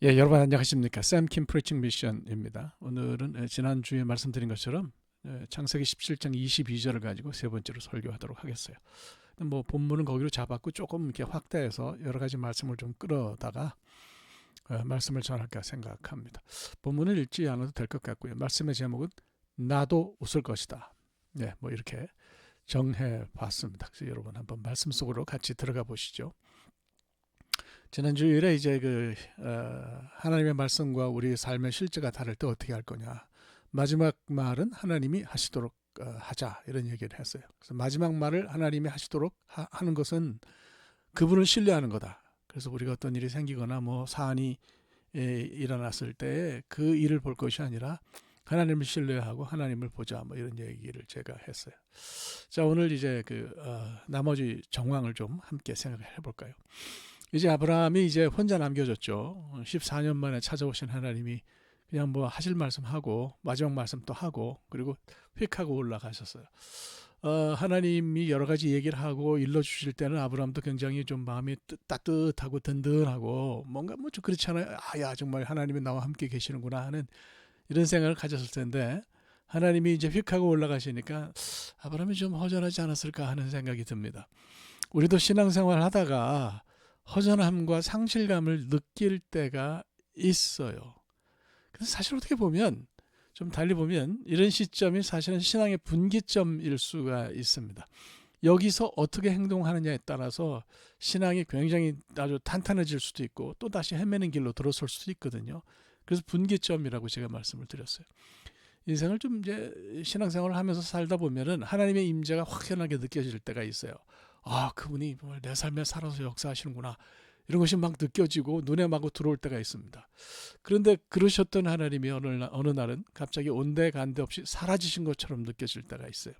예, 여러분 안녕하십니까? 샘킴 프리칭 미션입니다. 오늘은 지난주에 말씀드린 것처럼 창세기 17장 22절을 가지고 세 번째로 설교하도록 하겠어요. 뭐 본문은 거기로 잡았고 조금 이렇게 확대해서 여러 가지 말씀을 좀 끌어다가 말씀을 전할까 생각합니다. 본문을 읽지 않아도 될 것 같고요. 말씀의 제목은 나도 웃을 것이다. 네, 뭐 이렇게 정해 봤습니다. 그래서 여러분 한번 말씀 속으로 같이 들어가 보시죠. 지난 주일에 이제 하나님의 말씀과 우리 삶의 실제가 다를 때 어떻게 할 거냐. 마지막 말은 하나님이 하시도록 하자 이런 얘기를 했어요. 그래서 마지막 말을 하나님이 하시도록 하는 것은 그분을 신뢰하는 거다. 그래서 우리가 어떤 일이 생기거나 뭐 사안이 일어났을 때 그 일을 볼 것이 아니라 하나님을 신뢰하고 하나님을 보자 뭐 이런 얘기를 제가 했어요. 자, 오늘 이제 나머지 정황을 좀 함께 생각해 볼까요? 이제 아브라함이 이제 혼자 남겨졌죠. 14년 만에 찾아오신 하나님이 그냥 뭐 하실 말씀 하고 마지막 말씀 또 하고 그리고 휙 하고 올라가셨어요. 하나님이 여러 가지 얘기를 하고 일러 주실 때는 아브라함도 굉장히 좀 마음이 따뜻하고 든든하고 뭔가 뭐 좀 그렇잖아요. 야 정말 하나님이 나와 함께 계시는구나 하는 이런 생각을 가졌을 텐데 하나님이 이제 휙 하고 올라가시니까 아브라함이 좀 허전하지 않았을까 하는 생각이 듭니다. 우리도 신앙생활 하다가 허전함과 상실감을 느낄 때가 있어요. 그래서 사실 어떻게 보면 좀 달리 보면 이런 시점이 사실은 신앙의 분기점일 수가 있습니다. 여기서 어떻게 행동하느냐에 따라서 신앙이 굉장히 아주 탄탄해질 수도 있고 또 다시 헤매는 길로 들어설 수도 있거든요. 그래서 분기점이라고 제가 말씀을 드렸어요. 인생을 좀 이제 신앙생활을 하면서 살다 보면은 하나님의 임재가 확연하게 느껴질 때가 있어요. 아, 그분이 정말 내 삶에 살아서 역사하시는구나. 이런 것이 막 느껴지고 눈에 마구 들어올 때가 있습니다. 그런데 그러셨던 하나님이 어느 날은 갑자기 온데간데 없이 사라지신 것처럼 느껴질 때가 있어요.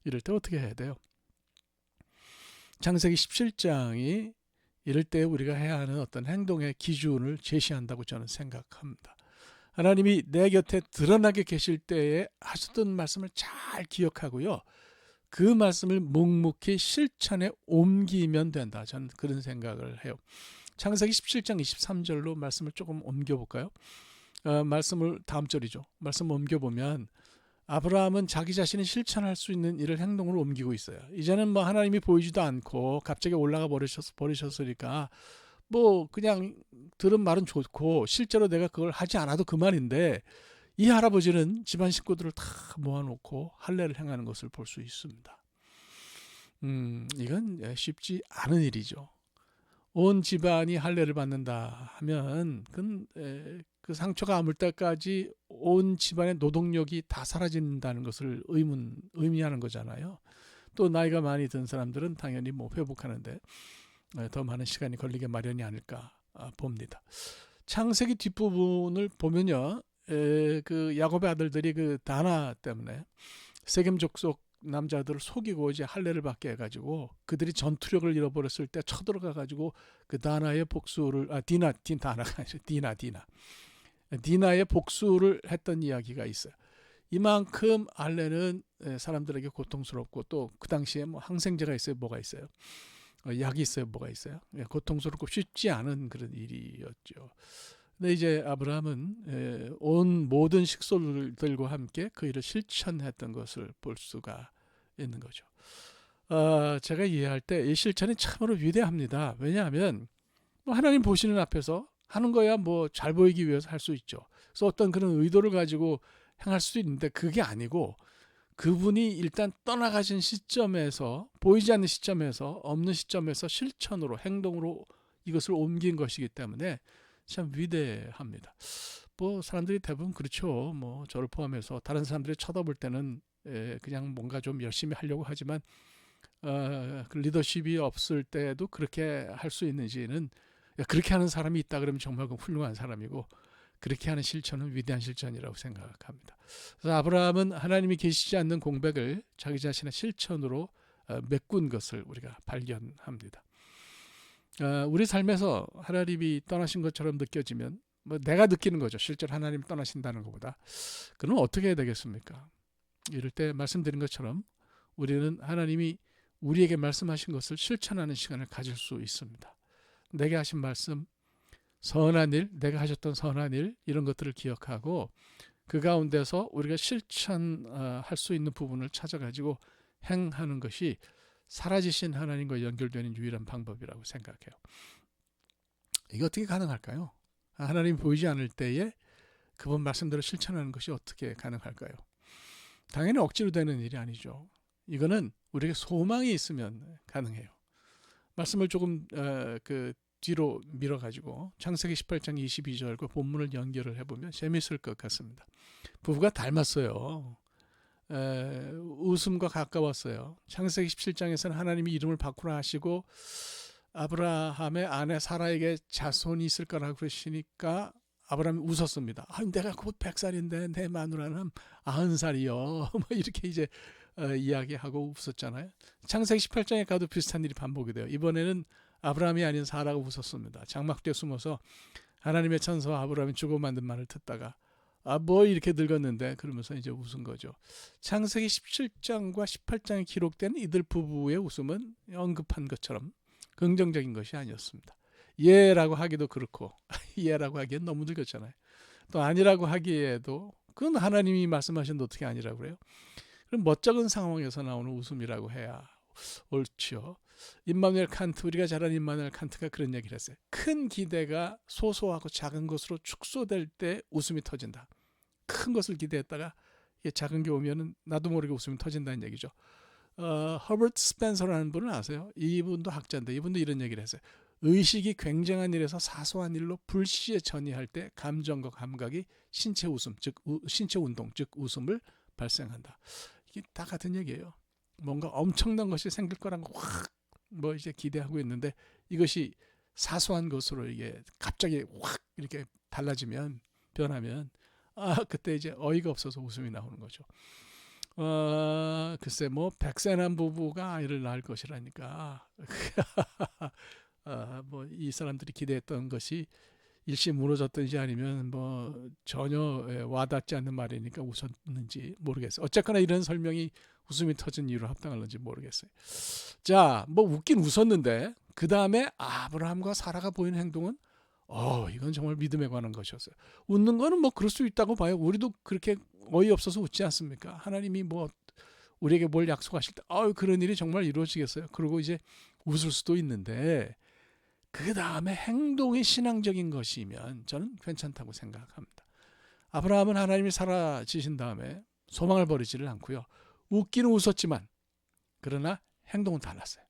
이럴 때 어떻게 해야 돼요? 창세기 17장이 이럴 때 우리가 해야 하는 어떤 행동의 기준을 제시한다고 저는 생각합니다. 하나님이 내 곁에 드러나게 계실 때에 하셨던 말씀을 잘 기억하고요. 그 말씀을 묵묵히 실천에 옮기면 된다. 저는 그런 생각을 해요. 창세기 17장 23절로 말씀을 조금 옮겨볼까요? 말씀을 다음 절이죠. 말씀을 옮겨보면 아브라함은 자기 자신이 실천할 수 있는 일을 행동으로 옮기고 있어요. 이제는 뭐 하나님이 보이지도 않고 갑자기 올라가 버리셨으니까 뭐 그냥 들은 말은 좋고 실제로 내가 그걸 하지 않아도 그만인데 이 할아버지는 집안 식구들을 다 모아놓고 할례를 행하는 것을 볼 수 있습니다. 이건 쉽지 않은 일이죠. 온 집안이 할례를 받는다 하면 그 상처가 아물 때까지 온 집안의 노동력이 다 사라진다는 것을 의미하는 거잖아요. 또 나이가 많이 든 사람들은 당연히 뭐 회복하는데 더 많은 시간이 걸리게 마련이 아닐까 봅니다. 창세기 뒷부분을 보면요. 그 야곱의 아들들이 그 다나 때문에 세겜 족속 남자들을 속이고 이제 할례를 받게 해가지고 그들이 전투력을 잃어버렸을 때 쳐들어가 가지고 그 다나의 복수를 다나가 아니라 디나의 복수를 했던 이야기가 있어요. 이만큼 할례는 사람들에게 고통스럽고 또 그 당시에 뭐 항생제가 있어요, 뭐가 있어요, 약이 있어요, 뭐가 있어요. 고통스럽고 쉽지 않은 그런 일이었죠. 근데 이제 아브라함은 온 모든 식솔들과 함께 그 일을 실천했던 것을 볼 수가 있는 거죠. 제가 이해할 때 이 실천이 참으로 위대합니다. 왜냐하면 뭐 하나님 보시는 앞에서 하는 거야 뭐 잘 보이기 위해서 할 수 있죠. 그래서 어떤 그런 의도를 가지고 행할 수도 있는데 그게 아니고 그분이 일단 떠나가신 시점에서 보이지 않는 시점에서 없는 시점에서 실천으로 행동으로 이것을 옮긴 것이기 때문에 참 위대합니다. 뭐 사람들이 대부분 그렇죠. 뭐 저를 포함해서 다른 사람들이 쳐다볼 때는 그냥 뭔가 좀 열심히 하려고 하지만 그 리더십이 없을 때도 그렇게 할 수 있는지는 그렇게 하는 사람이 있다 그러면 정말 훌륭한 사람이고 그렇게 하는 실천은 위대한 실천이라고 생각합니다. 그래서 아브라함은 하나님이 계시지 않는 공백을 자기 자신의 실천으로 메꾼 것을 우리가 발견합니다. 우리 삶에서 하나님이 떠나신 것처럼 느껴지면 뭐 내가 느끼는 거죠. 실제로 하나님 떠나신다는 것보다. 그럼 어떻게 해야 되겠습니까? 이럴 때 말씀드린 것처럼 우리는 하나님이 우리에게 말씀하신 것을 실천하는 시간을 가질 수 있습니다. 내게 하신 말씀 선한 일, 내가 하셨던 선한 일 이런 것들을 기억하고 그 가운데서 우리가 실천할 수 있는 부분을 찾아가지고 행하는 것이 살아지신 하나님과 연결되는 유일한 방법이라고 생각해요. 이게 어떻게 가능할까요? 하나님이 보이지 않을 때에 그분 말씀대로 실천하는 것이 어떻게 가능할까요? 당연히 억지로 되는 일이 아니죠. 이거는 우리에게 소망이 있으면 가능해요. 말씀을 조금 뒤로 밀어가지고 창세기 18장 22절과 본문을 연결을 해보면 재미있을 것 같습니다. 부부가 닮았어요. 웃음과 가까웠어요. 창세기 17장에서는 하나님이 이름을 바꾸라 하시고 아브라함의 아내 사라에게 자손이 있을 거라고 그러시니까 아브라함이 웃었습니다. 내가 곧 100살인데 내 마누라는 90살이요. 뭐 이렇게 이제 이야기하고 웃었잖아요. 창세기 18장에 가도 비슷한 일이 반복이 돼요. 이번에는 아브라함이 아닌 사라가 웃었습니다. 장막 뒤에 숨어서 하나님의 천사와 아브라함이 주고 만든 말을 듣다가 뭐 이렇게 늙었는데 그러면서 이제 웃은 거죠. 창세기 17장과 18장에 기록된 이들 부부의 웃음은 언급한 것처럼 긍정적인 것이 아니었습니다. 예라고 하기도 그렇고 예라고 하기엔 너무 늙었잖아요. 또 아니라고 하기에도 그건 하나님이 말씀하셨는데 어떻게 아니라고 그래요? 그럼 멋쩍은 상황에서 나오는 웃음이라고 해야 옳지요. 임마누엘 칸트, 우리가 잘 아는 임마누엘 칸트가 그런 얘기를 했어요. 큰 기대가 소소하고 작은 것으로 축소될 때 웃음이 터진다. 큰 것을 기대했다가 작은 게 오면은 나도 모르게 웃음이 터진다는 얘기죠. 허버트 스펜서라는 분을 아세요? 이분도 학자인데 이분도 이런 얘기를 했어요. 의식이 굉장한 일에서 사소한 일로 불시에 전이할 때 감정과 감각이 신체 웃음, 즉 신체 운동, 즉 웃음을 발생한다. 이게 다 같은 얘기예요. 뭔가 엄청난 것이 생길 거란 거 확 뭐 이제 기대하고 있는데 이것이 사소한 것으로 이게 갑자기 확 이렇게 달라지면 변하면 그때 이제 어이가 없어서 웃음이 나오는 거죠. 글쎄 뭐 백세난 부부가 아이를 낳을 것이라니까 뭐 이 사람들이 기대했던 것이 일시 무너졌든지 아니면 뭐 전혀 와닿지 않는 말이니까 웃었는지 모르겠어요. 어쨌거나 이런 설명이 웃음이 터진 이유로 합당할는지 모르겠어요. 자, 뭐 웃긴 웃었는데 그 다음에 아브라함과 사라가 보이는 행동은 이건 정말 믿음에 관한 것이었어요. 웃는 거는 뭐 그럴 수 있다고 봐요. 우리도 그렇게 어이없어서 웃지 않습니까? 하나님이 뭐 우리에게 뭘 약속하실 때 그런 일이 정말 이루어지겠어요. 그리고 이제 웃을 수도 있는데 그 다음에 행동이 신앙적인 것이면 저는 괜찮다고 생각합니다. 아브라함은 하나님이 사라지신 다음에 소망을 버리지를 않고요. 웃기는 웃었지만 그러나 행동은 달랐어요.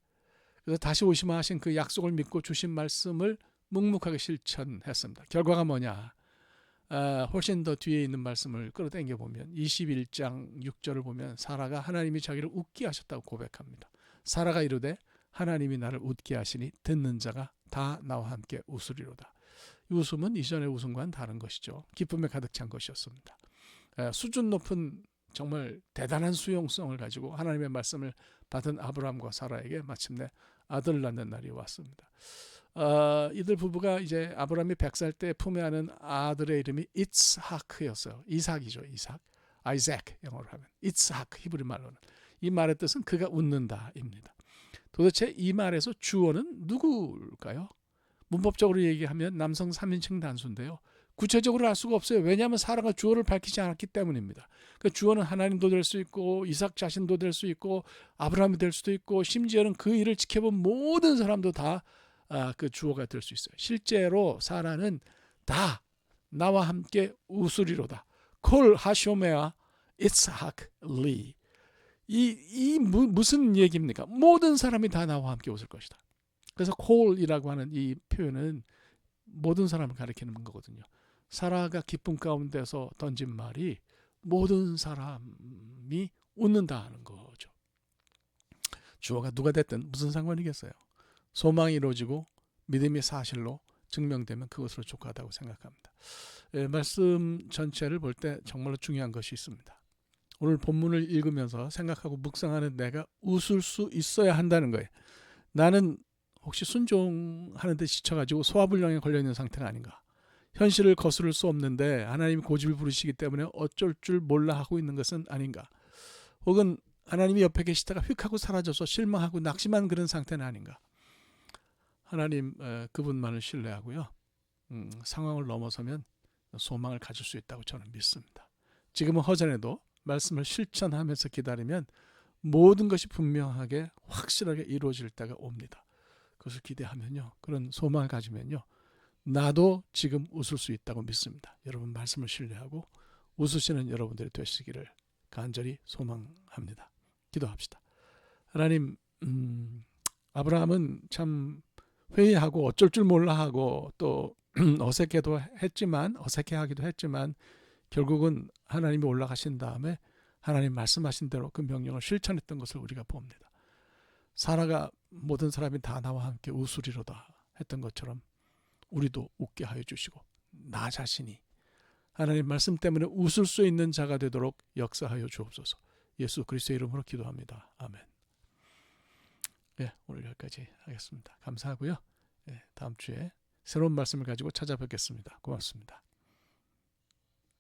그래서 다시 오시마 하신 그 약속을 믿고 주신 말씀을 묵묵하게 실천했습니다. 결과가 뭐냐? 훨씬 더 뒤에 있는 말씀을 끌어당겨 보면 21장 6절을 보면 사라가 하나님이 자기를 웃게 하셨다고 고백합니다. 사라가 이르되 하나님이 나를 웃게 하시니 듣는 자가 다 나와 함께 웃으리로다. 이 웃음은 이전의 웃음과는 다른 것이죠. 기쁨에 가득 찬 것이었습니다. 수준 높은 정말 대단한 수용성을 가지고 하나님의 말씀을 받은 아브라함과 사라에게 마침내 아들을 낳는 날이 왔습니다. 이들 부부가 이제 아브라함이 100살 때 품에 안은 아들의 이름이 이츠하크였어요. 이삭이죠. 이삭. 아이작 영어로 하면 이츠하크 히브리 말로는. 이 말의 뜻은 그가 웃는다입니다. 도대체 이 말에서 주어는 누구일까요? 문법적으로 얘기하면 남성 3인칭 단수인데요. 구체적으로 알 수가 없어요. 왜냐하면 사라가 주어를 밝히지 않았기 때문입니다. 그 주어는 하나님도 될 수 있고 이삭 자신도 될 수 있고 아브라함이 될 수도 있고 심지어는 그 일을 지켜본 모든 사람도 다 그 주어가 될 수 있어요. 실제로 사라는 다 나와 함께 웃으리로다. 콜 하쇼메아 이츠학 리. 무슨 얘기입니까? 모든 사람이 다 나와 함께 웃을 것이다. 그래서 콜이라고 하는 이 표현은 모든 사람을 가리키는 거거든요. 사라가 기쁨 가운데서 던진 말이 모든 사람이 웃는다는 거죠. 주어가 누가 됐든 무슨 상관이겠어요. 소망이 이루어지고 믿음이 사실로 증명되면 그것으로 족하다고 생각합니다. 말씀 전체를 볼 때 정말로 중요한 것이 있습니다. 오늘 본문을 읽으면서 생각하고 묵상하는 내가 웃을 수 있어야 한다는 거예요. 나는 혹시 순종하는 데 지쳐가지고 소화불량에 걸려있는 상태가 아닌가. 현실을 거스를 수 없는데 하나님이 고집을 부리시기 때문에 어쩔 줄 몰라 하고 있는 것은 아닌가. 혹은 하나님이 옆에 계시다가 휙 하고 사라져서 실망하고 낙심한 그런 상태는 아닌가. 하나님 그분만을 신뢰하고요. 상황을 넘어서면 소망을 가질 수 있다고 저는 믿습니다. 지금은 허전해도 말씀을 실천하면서 기다리면 모든 것이 분명하게 확실하게 이루어질 때가 옵니다. 그것을 기대하면요, 그런 소망을 가지면요, 나도 지금 웃을 수 있다고 믿습니다. 여러분 말씀을 신뢰하고 웃으시는 여러분들이 되시기를 간절히 소망합니다. 기도합시다. 하나님, 아브라함은 참 회의하고 어쩔 줄 몰라 하고 또 어색해하기도 했지만 결국은 하나님이 올라가신 다음에 하나님 말씀하신 대로 그 명령을 실천했던 것을 우리가 봅니다. 사라가 모든 사람이 다 나와 함께 웃으리로다 했던 것처럼 우리도 웃게 하여 주시고 나 자신이 하나님 말씀 때문에 웃을 수 있는 자가 되도록 역사하여 주옵소서. 예수 그리스도의 이름으로 기도합니다. 아멘. 네, 오늘 여기까지 하겠습니다. 감사하고요. 네, 다음 주에 새로운 말씀을 가지고 찾아뵙겠습니다. 고맙습니다.